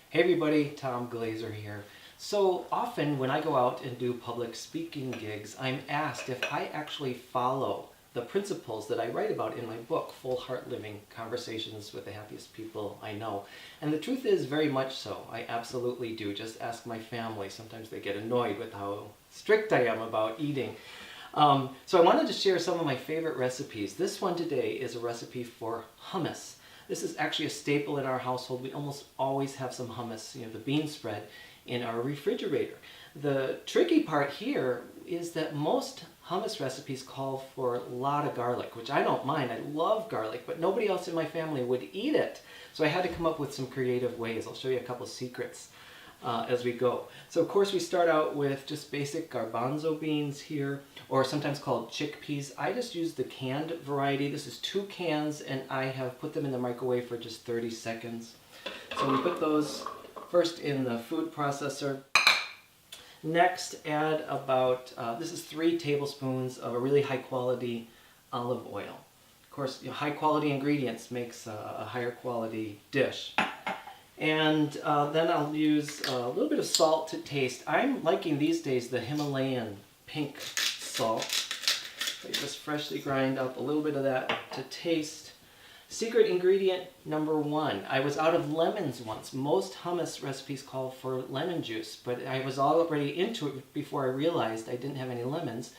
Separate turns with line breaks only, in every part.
Hey everybody, Tom Glaser here. So often when I go out and do public speaking gigs, I'm asked if I actually follow the principles that I write about in my book, Full Heart Living, Conversations with the Happiest People I Know. And the truth is very much so. I absolutely do. Just ask my family. Sometimes they get annoyed with how strict I am about eating. So I wanted to share some of my favorite recipes. This one today is a recipe for hummus. This is actually a staple in our household. We almost always have some hummus, the bean spread, in our refrigerator. The tricky part here is that most hummus recipes call for a lot of garlic, which I don't mind. I love garlic, but nobody else in my family would eat it. So I had to come up with some creative ways. I'll show you a couple secrets as we go. So of course we start out with just basic garbanzo beans here, or sometimes called chickpeas. I just use the canned variety. This is 2 cans and I have put them in the microwave for just 30 seconds. So we put those first in the food processor. Next add about, this is 3 tablespoons of a really high quality olive oil. Of course, high quality ingredients makes a higher quality dish. And then I'll use a little bit of salt to taste. I'm liking these days the Himalayan pink salt. So you just freshly grind up a little bit of that to taste. Secret ingredient number 1. I was out of lemons once. Most hummus recipes call for lemon juice, but I was already into it before I realized I didn't have any lemons.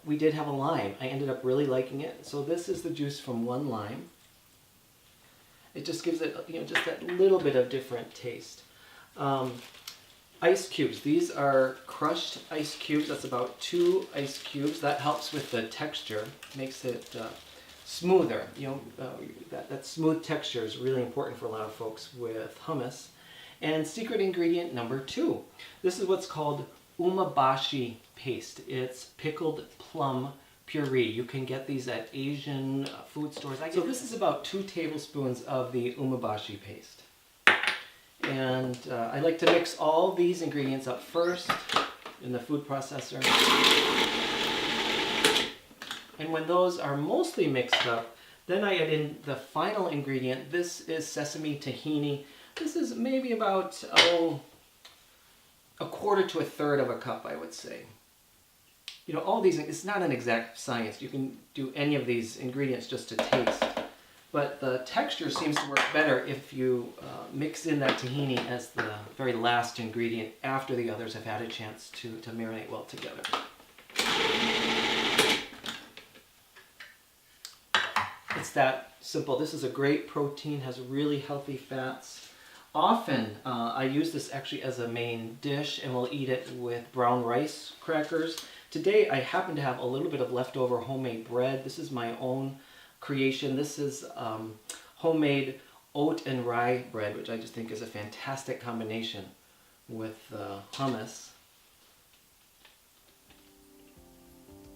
We did have a lime. I ended up really liking it. So this is the juice from 1 lime. It just gives it, just that little bit of different taste. Ice cubes. These are crushed ice cubes. That's about 2 ice cubes. That helps with the texture. Makes it smoother. That smooth texture is really important for a lot of folks with hummus. And secret ingredient number 2. This is what's called Umeboshi Paste. It's pickled plum puree. You can get these at Asian food stores. So this is about 2 tablespoons of the Umeboshi paste. And I like to mix all these ingredients up first in the food processor. And when those are mostly mixed up, then I add in the final ingredient. This is sesame tahini. This is maybe about, 1/4 to 1/3 of a cup, I would say. All these, it's not an exact science. You can do any of these ingredients just to taste. But the texture seems to work better if you mix in that tahini as the very last ingredient after the others have had a chance to marinate well together. It's that simple. This is a great protein, has really healthy fats. Often I use this actually as a main dish and we'll eat it with brown rice crackers. Today I happen to have a little bit of leftover homemade bread. This is my own creation. This is homemade oat and rye bread, which I just think is a fantastic combination with hummus.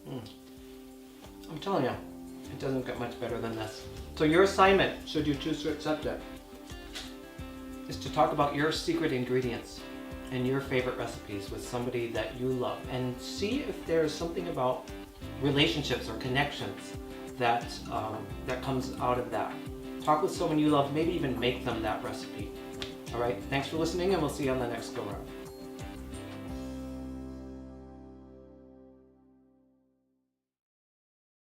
I'm telling you, it doesn't get much better than this. So your assignment, should you choose to accept it, is to talk about your secret ingredients and your favorite recipes with somebody that you love, and see if there's something about relationships or connections that comes out of that. Talk with someone you love, maybe even make them that recipe. All right, thanks for listening, and we'll see you on the next go round.